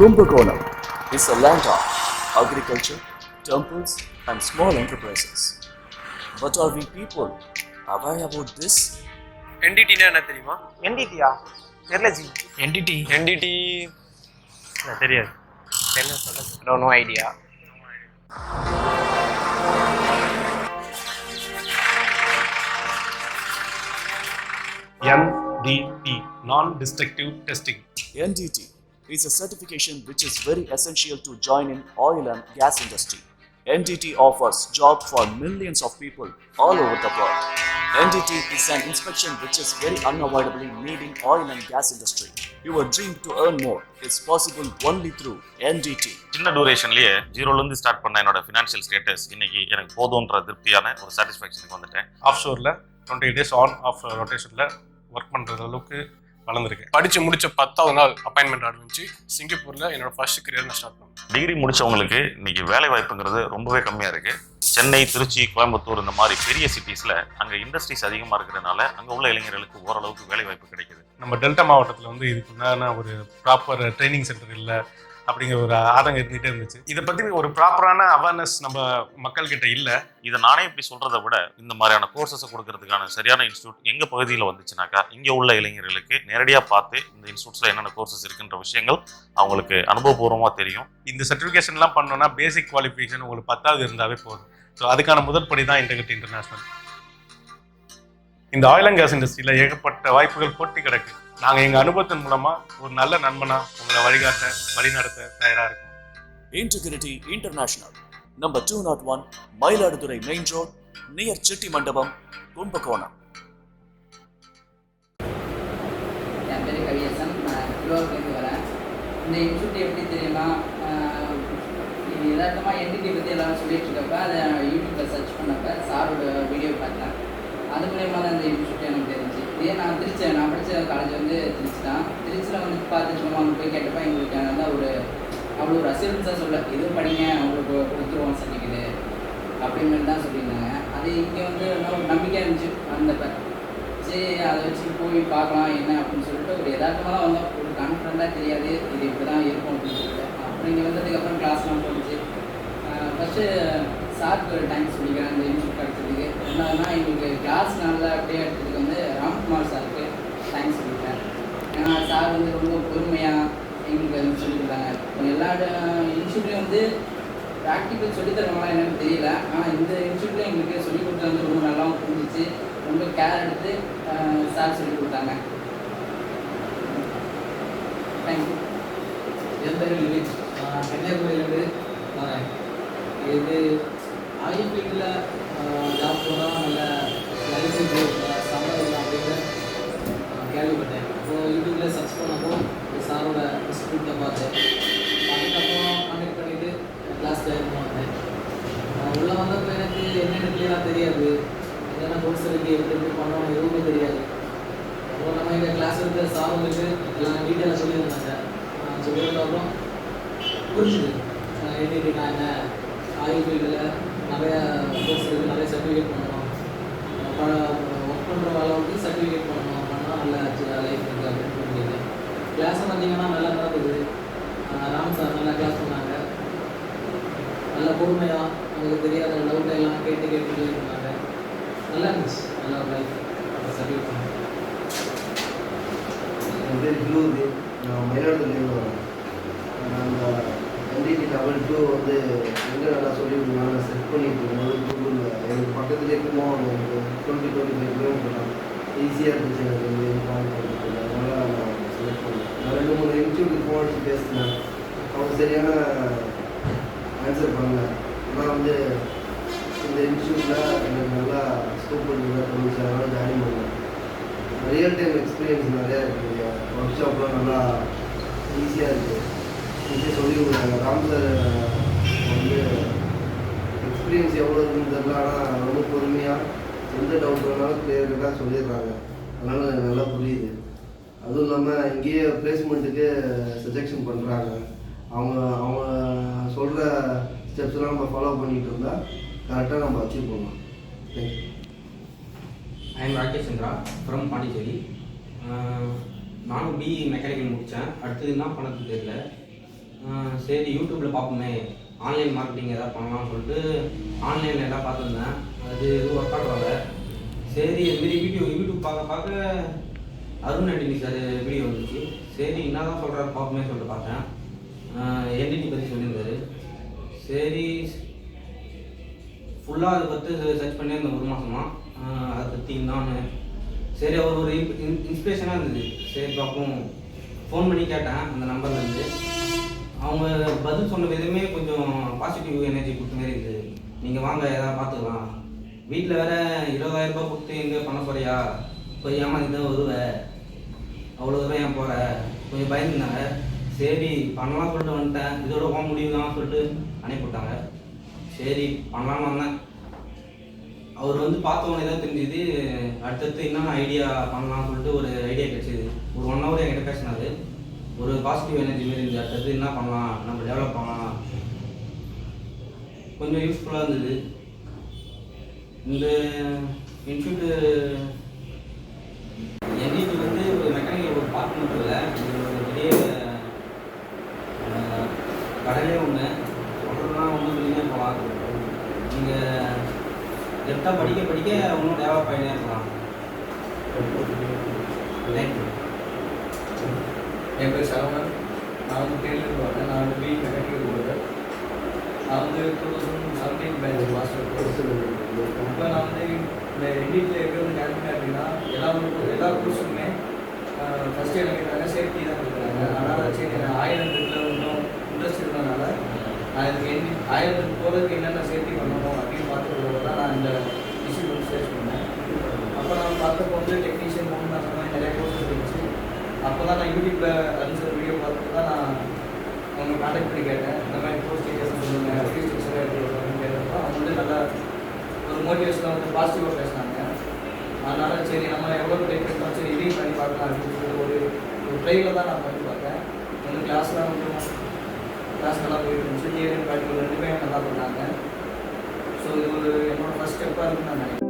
Kumbakonam is a land of agriculture, temples, and small enterprises. But are we people aware about this? என்டிடினா என்ன தெரியுமா? என்டிடியா தெரியல G. Entity தெரியாது. என்ன சொல்ல? No idea. NDT non-destructive testing. NDT is a certification which is very essential to join in oil and gas industry. NDT offers job for millions of people all over the world. NDT is an inspection which is very unavoidably needing oil and gas industry. Your dream to earn more is possible only through NDT. சின்ன டூரேஷன்லயே ஜீரோலேருந்து start பண்ண என்னோட financial status இன்னைக்கு எனக்கு போதுன்ற திருப்தியான ஒரு சாட்டிஸ்ஃபேக்ஷனுக்கு வந்துட்டேன். ஆஃப்ஷோரில் 28 days on off ரொட்டேஷனில் work பண்ணுற அளவுக்கு வளர்ந்துருக்கேன். படிச்சு முடிச்ச 10வது நாள் அப்பாயின்மெண்ட் ஆரம்பிச்சு சிங்கப்பூர்ல என்னோட ஃபர்ஸ்ட் கரியர் நான் ஸ்டார்ட் பண்ணேன். டிகிரி முடிச்சவங்களுக்கு இன்னைக்கு வேலை வாய்ப்புங்கிறது ரொம்பவே கம்மியா இருக்கு. சென்னை, திருச்சி, கோயம்புத்தூர் இந்த மாதிரி பெரிய சிட்டிஸ்ல அங்க இண்டஸ்ட்ரீஸ் அதிகமா இருக்கிறதுனால அங்க உள்ள இளைஞர்களுக்கு ஓரளவுக்கு வேலை வாய்ப்பு கிடைக்குது. நம்ம டெல்டா மாவட்டத்தில் வந்து இதுக்குண்டான ஒரு ப்ராப்பர் ட்ரைனிங் சென்டர் இல்லை அப்படிங்கிற ஒரு ஆதங்கம் இருந்துகிட்டே இருந்துச்சு. இதை பற்றி ஒரு ப்ராப்பரான அவேர்னஸ் நம்ம மக்கள்கிட்ட இல்லை. இதை நானே இப்படி சொல்றதை விட இந்த மாதிரியான கோர்சஸை கொடுக்கறதுக்கான சரியான இன்ஸ்டியூட் எங்க பகுதியில் வந்துச்சுனாக்கா இங்க உள்ள இளைஞர்களுக்கு நேரடியாக பார்த்து இந்த இன்ஸ்டியூட்ஸ்ல என்னென்ன கோர்சஸ் இருக்குன்ற விஷயங்கள் அவங்களுக்கு அனுபவபூர்வமா தெரியும். இந்த சர்டிஃபிகேஷன்லாம் பண்ணோன்னா பேசிக் குவாலிஃபிகேஷன் உங்களுக்கு 10வது இருந்தாவே போதும். ஸோ அதுக்கான முதற்படி தான் இன்டெகிரிட்டி இன்டர்நேஷனல். இந்த ஆயில் அண்ட் கேஸ் இண்டஸ்ட்ரியில் ஏகப்பட்ட வாய்ப்புகள் போட்டி கிடக்கு. நாங்கள் எங்கள் அனுபவத்தின் மூலமாக ஒரு நல்ல நண்பனா உங்களை வழிநடத்த தயாராக இருக்கோம். Integrity International, number 201, Mayiladuthurai Main Road, near Chetti Mandapam, Kumbakonam. என் பேர் கவியசன், நான் திருவாரூர்லேருந்து வரேன். இந்த இன்ஸ்டியூட் எப்படி தெரியுமா, இது யதார்த்தமாக என்டிடி பற்றி எல்லாரும் சொல்லிட்டு இருக்கப்ப அதை யூடியூப்பில் சர்ச் பண்ணப்போ சாரோட வீடியோ பார்த்தேன். அது மூலயமா தான் இந்த இன்ஸ்டியூட் எனக்கு தெரிஞ்சு. இதே நான் படித்த காலேஜ் வந்து திருச்சி தான். திருச்சியில் வந்து பார்த்து சும்மா அங்கே போய் கேட்டப்போ எங்களுக்கு நல்லா ஒரு அவ்வளோ ஒரு அசூரன்ஸாக சொல்ல, எதுவும் படிங்க அவங்களுக்கு கொடுத்துருவோம் சர்டிஃபிகேட் அப்படின்னு தான் சொல்லியிருந்தாங்க. அது இங்கே வந்து ஒரு நம்பிக்கையாக இருந்துச்சு. வந்தப்போ சரி அதை வச்சு போய் பார்க்கலாம் என்ன அப்படின்னு சொல்லிட்டு ஒரு யதார்த்தமாக தான் வந்தோம். ஒரு கான்ஃபிடண்ட்டாக தெரியாது இது இப்படி தான் இருக்கும் அப்படின்னு சொல்லிட்டு. அப்புறம் இங்கே வந்ததுக்கப்புறம் கிளாஸ்லாம் போணுச்சு. ஃபஸ்ட்டு சாருக்கு ஒரு தேங்க்ஸ் சொல்லிக்கிறேன் இந்த இன்ஸ்டியூட் கிடச்சதுக்கு. என்னதுன்னா எங்களுக்கு கிளாஸ் நல்லா அப்படியே எடுத்ததுக்கு வந்து ராம்குமார் சாருக்கு தேங்க்ஸ் சொல்லிக்கிறேன். ஏன்னா சார் வந்து ரொம்ப பொறுமையாக எங்களுக்கு வந்து சொல்லிக் கொடுத்தாங்க. எல்லா இன்ஸ்டியூட்லேயும் வந்து ப்ராக்டிக்கல் சொல்லித்தரவங்களா என்னன்னு தெரியல. ஆனால் இந்த இன்ஸ்டியூட்டில் எங்களுக்கு சொல்லிக் கொடுத்தது வந்து ரொம்ப நல்லாவும் புரிஞ்சிச்சு. ரொம்ப கேர் எடுத்து சார் சொல்லிக் கொடுத்தாங்க. தேங்க்யூ. என் பேர் லிவிச், கன்னியாகுமரியிலேருந்து வரேன். இது ஆயில் ஃபீல்டில் ஜாப் போனால் நல்ல லைஃப் சம்பளம் அப்படின்னு கேள்விப்பட்டேன். அப்போது யூடியூப்பில் சர்ச் பண்ணப்போ சாரோட இன்ஸ்டியூட்டை பார்த்தேன். அதுக்கப்புறம் கனெக்ட் பண்ணிவிட்டு கிளாஸ் ஜாயின் பண்ணேன். உள்ளே வந்தப்போ எனக்கு என்னென்ன கிளியராக தெரியாது, என்னென்ன கோர்ஸ் இருக்குது, எப்படி பண்ணணும் எதுவுமே தெரியாது. அப்புறம் நம்ம எங்கள் கிளாஸ் இருக்கிற சார் வந்துட்டு எல்லாம் டீட்டெயிலாக சொல்லியிருந்தாங்க. சொல்லியிருந்தப்பறம் புரிஞ்சுது என்டிடினா என்ன, ஆயில் ஃபீல்டில் நிறையா கோர்ஸ் இருக்குது, நிறைய சர்டிஃபிகேட் பண்ணணும், ஒர்க் பண்ணுற அளவுக்கு சர்டிஃபிகேட் பண்ணணும், பண்ணால் நல்ல லைஃப் இருக்குது அப்படின்னு புரிஞ்சுது. கிளாஸை பார்த்தீங்கன்னா நல்லா நடந்தது. ராம் சார் நல்லா கிளாஸ் பண்ணாங்க. நல்ல பொறுமையாக நமக்கு தெரியாத டவுட்டை எல்லாம் கேட்டு இருந்தாங்க. நல்லா இருந்துச்சு. நல்லா ஒரு லைஃப் சர்டிஃபிகேட் பண்ணாங்க. என் பேர் குளூரு, நான் மயிலாடுதுறையிலேருந்து வரேன். அந்த NDT level 2 வந்து எங்கே நல்லா சொல்லி கொடுத்தாங்க செட் பண்ணிட்டு இருக்கும்போது கூகுளில் எனக்கு பக்கத்துலேயே இருக்குமோ எனக்கு 20-25 கிலோமீட்டர் தான் ஈஸியாக இருந்துச்சு. எனக்கு வந்து இன்ஃபார்ம் பண்ணுறது அதனால் நான் செலக்ட் பண்ணேன். நான் 2-3 இன்ஸ்டியூட்டுக்கு ஃபோன் அடிச்சு பேசினேன். அவங்க சரியான ஆன்சர் பண்ணல. ஆனால் வந்து இந்த இன்ஸ்டியூட்டில் எனக்கு நல்லா ஸ்கோப் பண்ணுறதா தோணுச்சு. அதனால் ஜாயின் பண்ணேன். ரியல் டைம் எக்ஸ்பீரியன்ஸ் நிறையா இருக்குது. ஒர்க் ஷாப்லாம் நல்லா ஈஸியாக இருக்குது. ஈஸியாக சொல்லி கொடுக்குறாங்க. ராம் சார் வந்து எக்ஸ்பீரியன்ஸ் எவ்வளோ இருக்குன்னு தெரியல, ஆனால் ரொம்ப பொறுமையாக எந்த டவுட் வேணாலும் கிளியராக சொல்லிடுறாங்க. அதனால் எனக்கு நல்லா புரியுது. அதுவும் இல்லாமல் இங்கேயே ப்ளேஸ்மெண்ட்டுக்கு சஜெக்ஷன் பண்ணுறாங்க. அவங்க அவங்க சொல்கிற ஸ்டெப்ஸ்லாம் நம்ம ஃபாலோ பண்ணிகிட்டு இருந்தால் கரெக்டாக நம்ம அச்சீவ் பண்ணலாம். Thank you. I am Rakesh Chandra from Pondicherry. நானும் பிஇ மெக்கானிக்கல் முடித்தேன். அடுத்தது என்ன பண்ணது தெரியல. சரி யூடியூப்பில் பார்ப்போமே, ஆன்லைன் மார்க்கெட்டிங் எதாவது பண்ணலாம்னு சொல்லிட்டு ஆன்லைனில் எல்லாம் பார்த்துருந்தேன். அது எதுவும் ஒர்க் அவுட் ஆகல. சரி இதுமாரி யூடியூப் பார்க்க அருண் ஆண்டனி சார் வீடியோ வந்துச்சு. சரி என்ன தான் சொல்கிறாரு பார்ப்போமே சொல்லிட்டு பார்த்தேன். என்டிடி பற்றி சொல்லியிருந்தாரு. சரி ஃபுல்லாக அதை பற்றி சர்ச் பண்ணி அந்த 1 மாதமாக அதை பற்றி நான் சரி அவர் ஒரு இன்ஸ்பிரேஷனாக இருந்தது. சரி பார்ப்போம் ஃபோன் பண்ணி கேட்டேன் அந்த நம்பர்லேருந்து. அவங்க பதில் சொன்ன விதமே கொஞ்சம் பாசிட்டிவ் எனர்ஜி கொடுத்த மாதிரி இருந்தது. நீங்கள் வாங்க எதாவது பார்த்துக்கலாம், வீட்டில் வேறு 20,000 ரூபாய் கொடுத்து எங்கே பண்ண போறியா, போய் ஏமாந்து தான் வருவேன், அவ்வளோ தூரம் ஏன் போகிற, கொஞ்சம் பயந்துருந்தாங்க. சரி பண்ணலாம் சொல்லிட்டு வந்துட்டேன், இதோட போக முடியுதான் சொல்லிட்டு அனுப்பிவிட்டாங்க. சரி பண்ணலான்னு வந்தேன். அவர் வந்து பார்த்தவொடனே தான் தெரிஞ்சுது அடுத்தடுத்து என்னென்ன ஐடியா பண்ணலாம்னு சொல்லிட்டு ஒரு ஐடியா கிடச்சிது. ஒரு 1 hour என்கிட்ட பேசினாரு. ஒரு பாசிட்டிவ் எனர்ஜி மாரி இருந்துச்சு. அடுத்தது என்ன பண்ணலாம், நம்ம டெவலப் பண்ணலாம், கொஞ்சம் யூஸ்ஃபுல்லாக இருந்தது. இந்த இன்ஸ்டியூட்டு என்டிடி வந்து ஒரு மெக்கானிக்கல் ஒரு பார்ட் மட்டும் இல்லை, இது ஒரு பெரிய கடலே ஒன்று. சொல்கிறதுனா ஒன்றும் சொல்லினே போகலாம். நீங்கள் டெப்த்தாக படிக்க இன்னும் டெவலப் ஆகினே இருக்கலாம். தேங்க்யூ. என் பேர் சரவணன். நான் வந்து தேனிலேருந்து வரேன். நான் வந்து பிஇ மெக்கானிக்கல் போடுறேன். நான் வந்து 2017 பேட்ச் மாஸ்டர் கோர்ஸ். இப்போ நான் வந்து இந்த என்டிடியில் இருக்கிறது கேட்குறேன் அப்படின்னா எல்லா கோர்ஸுமே ஃபஸ்ட்டு எனக்கு என்னன்னா சேஃப்டி தான் கொடுக்குறாங்க. அதனால் சரி நான் ஆயிரத்துக்குள்ள இன்னும் இன்ட்ரெஸ்ட் இருந்ததுனால நான் இதுக்கு ஆயிரத்துக்கு போகிறதுக்கு என்னென்ன சேஃப்டி பண்ணணும் அப்படின்னு பார்த்துக்கிறத தான் நான் இந்த இஷ்யூ வந்து சர்ச் பண்ணேன். அப்போ நான் பார்த்தப்போ வந்து டெக்னீஷியன் போகணும் நான் சொன்னால் நிறைய கோர்ஸஸ் இருந்துச்சு. அப்போ தான் நான் யூடியூப்பில் அனுப்பிச்ச வீடியோ பார்த்துட்டு தான் நான் அவங்க கான்டாக்ட் பண்ணி கேட்டேன். இந்த மாதிரி கோர்ஸ் டீச்சர்ஸ் சொல்லுங்கள், ஃபீஸ் ஸ்ட்ரக்சர் எப்படி வரும்னு கேட்டப்போ அவங்க வந்து நல்லா ஒரு மோட்டிவேஷனாக வந்து பாசிட்டிவாக பேசினாங்க. அதனால் சரி நம்ம எவ்வளோ டைப் பண்ணோம், சரி இதையும் பண்ணி பார்க்கலாம் அப்படின்னு சொல்லிட்டு ஒரு ட்ரைவில் தான் நான் பண்ணி பார்த்தேன். வந்து கிளாஸ்லாம் கொஞ்சம் கிளாஸ் நல்லா போயிட்டு இருந்துச்சு. தியரி ப்ராக்டிக்கல் 2மே நல்லா பண்ணாங்க. ஸோ இது ஒரு என்னோடய ஃபஸ்ட் ஸ்டெப்பாக இருக்குன்னு நான் நினைக்கிறேன்.